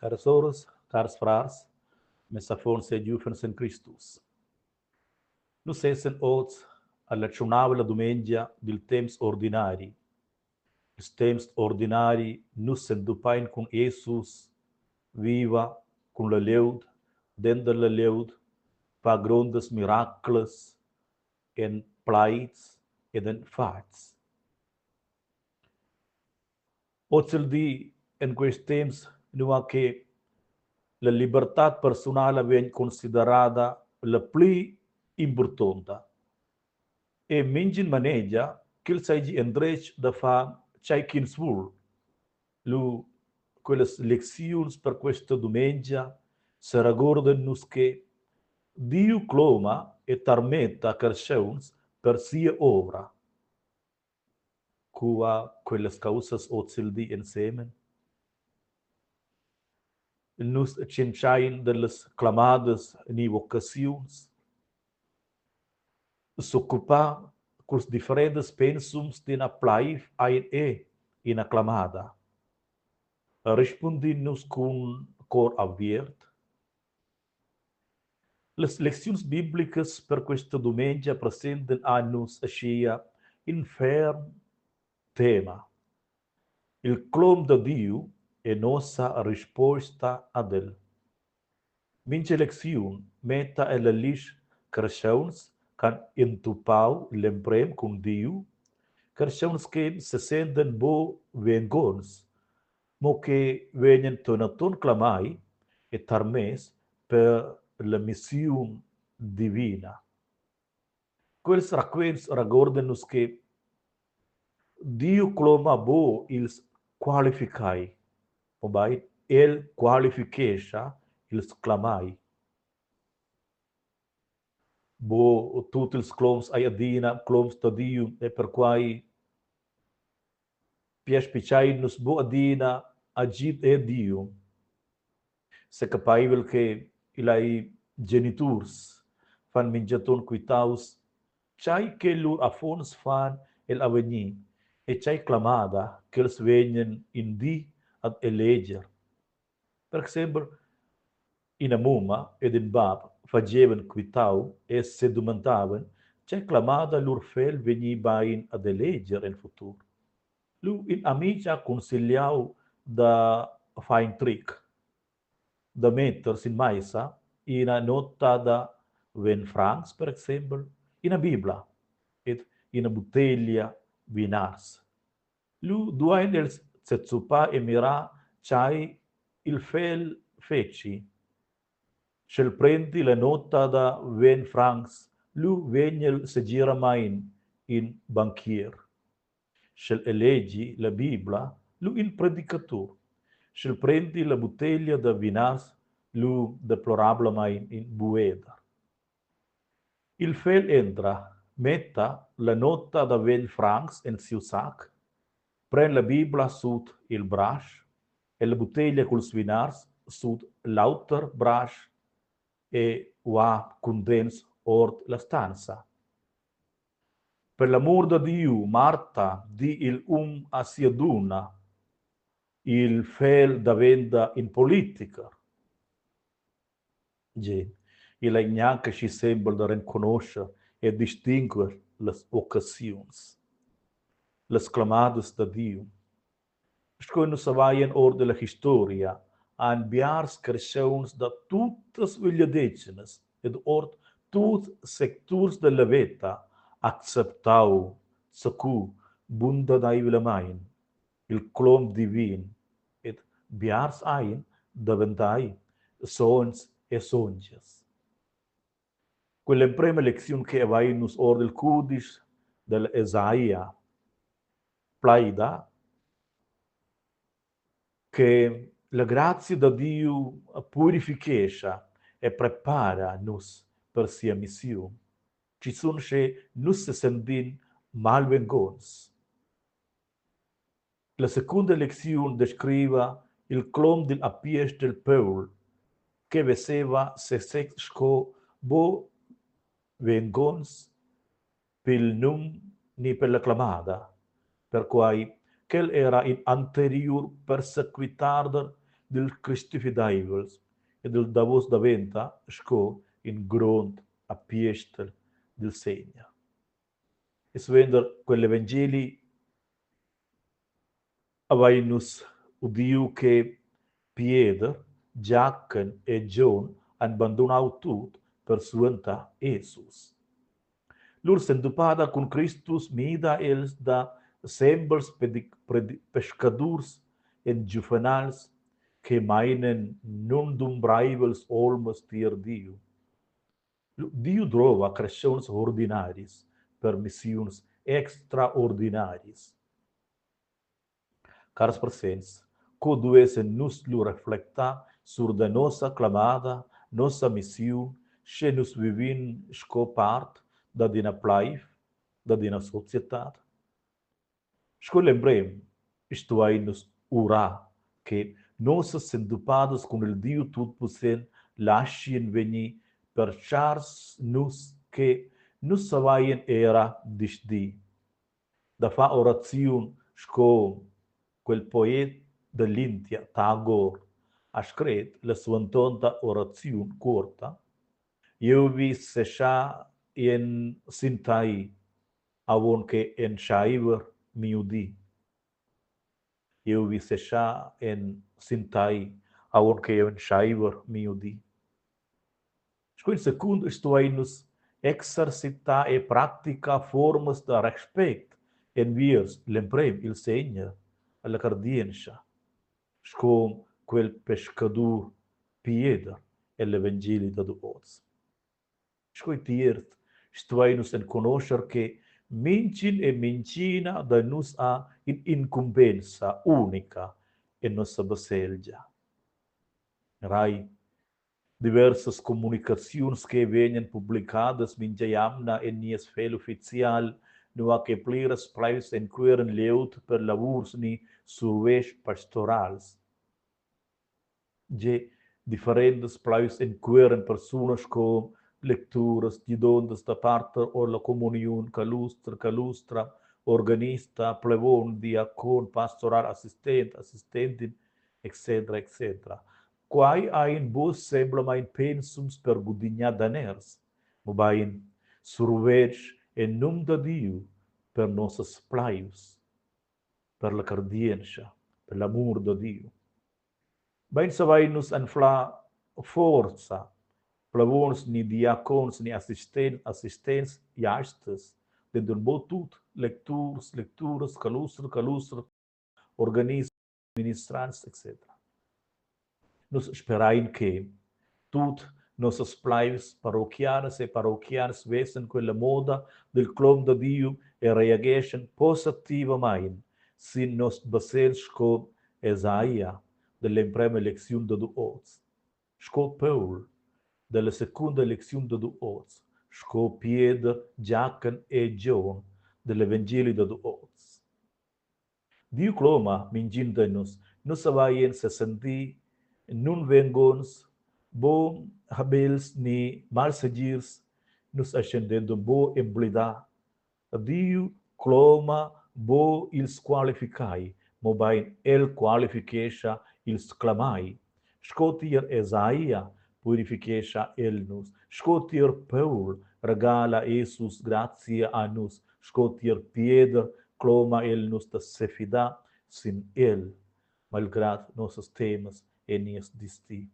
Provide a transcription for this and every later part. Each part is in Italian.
Caros sorelles, caros frères, mes afons e giufens in Christus. Nus essen oz alla cionavela dumengia del temps ordinari. Il temps ordinari nus sen dupain con Jesus viva, con la leud, dentro la leud, pa grandes miracles en plaids ed en fats. Ozel di en quest temps nua che la libertà personale viene considerata la più importante. E mingin maneja qu'il s'agit endrech da fa chaikin svul. Lu quelles lezioni per questa domenica se ricordano che Dio cloma e tarmetta carciuns per sia obra. Cua quelles causas ozil di insieme. Nus cinchain delles clamadas ni vocacions. S'occupa cus diferentes pensums din applaif ein in acclamada. Respondinus con cor aviert. Les lezioni bíblicas per questa domenica presenten a nus ascia in ferm tema. Il clom da Dio e nossa risposta ad el. Mince lezione meta e la lis cresceuns can intupau l'emprem con Dio, cresceuns che se senten bo vengons, mo che venien tonaton clamai e tarmes per la missione divina. Quels raquens ragordenus che Dio clama bo ils qualificai, obai el qualifiquesha ils clamai. Bo tutti ils cloms ai adina, cloms da Dio, e per quai pies pichainus bo adina agit e Dio. Se capaivel che ilai genitors fan minjaton quitaus, chai che lur afons fan el aveni, e chai clamada che els venien in di ad eleger. Per esempio, in Amuma ed in Bab fageven quitau e se domandaven chai clamada lur fel veni bain ad eleger in futur. Lu in amicia consigliau da fain trick, da meters in maisa, in a nota da 20 francs, per esempio, in a Biblia, et in a bottiglia vinars. Lu duain el tzetsupa e mira chai il fel feci. Shel prendi la nota da 20 francs, lu veniel se gira main in bankier. Shel elegi la Biblia, lu in predicatur. Shel prendi la bottiglia da vinas, lu deplorable main in bueder. Il fel entra, metta la nota da 20 francs en siu sac, pren la Biblia sud il brash, e la bottiglia col svinars sud l'auter brash, e va condens ord la stanza. Per l'amor de Dio, Marta, di il a sia duna, il fel da venda in politica. Gen, il è neanche si sembra da riconoscere e distinguere le occasioni, le clamades da Dio. Scoino se vai in orde la storia, an biars cresceuns da tuttes vigliadecenes ed ord tutti sectors della vita acceptau sacu bunda daivile main, il clom divin, et biars ein daventai sons e songes. Quella prima lezione che vai nus ord il cudis del Esaia, plaida che la grazia da Dio purifica e prepara nos per sia missione. Ci sono che nus se sentin malvengons. La seconda lezione descrive il clom del appies del Paul, che veseva se sexco bo vengons pel num ni per la clamada, per quai quel era in anterior persequitarder del Christificadivels e del Davos da Venta, sco in grond a piestel del segna. E svender quell'Evangeli avainus udiu che Pieder, Giachen e John han abbandonat tot per suentar Jesus. Lur s'endupada con Christus mida els da sembles pescadurs en juvenals que meinen non dumbraivels olmes tier Dio. Dio drova crescions ordinaris per missions extraordinaris. Caros presents, coduese nus lu reflecta sur de nossa clamada, nossa missão, che nus vivin scopart da dina plaif, da dina societate. Sco lembrem, isto aí nos ura, que nossas sendupadas com o Dio Tutpotent lascien veni per chars nus que nus savaien era disdi. Da fa orazione sco quel poet dell'India, Tagore, ha scritto la sua tonta orazione corta. Io vi sescia in sintai, avon che en shaiver miudi. Io vi sescia in sintai, avon che en shaiver miudi. Sco in secondo sto ainus exercita e pratica formas de respect en viers lemprem il segna alla cardienza. Sco quel pescador Pieder e l'Evangeli da duoz. Sco tiert sto ainus en conoscer che mincin e mincina da nus ha in incumbenza unica en nostra baselgia. Rai diversas comunicações que venham publicadas minjayamna en nies fel oficial no a que pliras plais enqueren leut per lavurs ni surveis pastorals. Je diferentes plais enqueren personas com lecturas de dondas da parte o la comunión calustra, organista, plebon, diacon, pastoral, assistente, etc., etc. Quai ein bus sembla mein pensums per gudignar daners, mobain surveg en num da Dio per nossas plaius, per la cardienza, per l'amor da Dio. Bain savainus anfla forza, plavons ni diacons ni assistents iastes, dentro botut lecturas, calustra, organismos, ministrants, etc. Nos sperain che tut nossas plaives paroquianas e paroquianos vesen quella moda del clom da Dio e reagescen positivamente sin nos basels sco Esaia dell'imprema elezione da duoz, sco Paul della seconda elezione da duoz, sco Pieder, Giachen e John dell'Evangeli da duoz. Dio cloma mingindenus, nos avaien se senti nun vengons, bo habels ni malsegirs, nos ascendendo bo emblida. Dio cloma bo ils qualificai, mobain el qualificatia ils clamai. Scotier Esaia purificatia el nus. Scotier Paul regala Jesus gratia a nus. Scotier Pieder cloma el nus da sefida sin el, malgrad nossas temas e nies disti.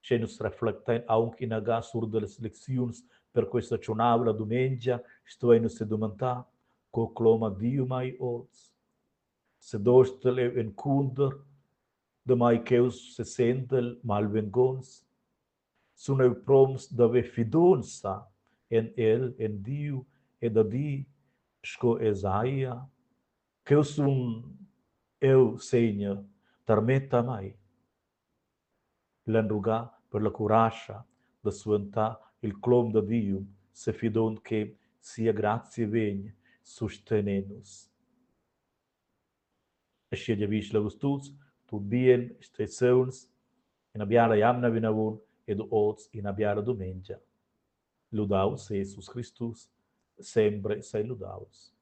Se nos reflectem aunque inaga sur das lecções per questa cionavla dumengia, sto ai nos domantar, co cloma Dio mai oz. Se dostel e encunder, de mai keus se sentel malvengons, sun eu promts dave fidonza en el, en Dio, e da di, sco Esaia, keus un eu segna, tarmeta mai. L'enruga per la curascia, da suentà il clom da Dio, se fidon che sia grazie vegn, sustenenus. E scedia visla gustuts, tu bien, stezeuns, in abiara jamna vinavun, ed oz in abiara domengia. Ludaus Jesus Christus, sempre sei ludaus.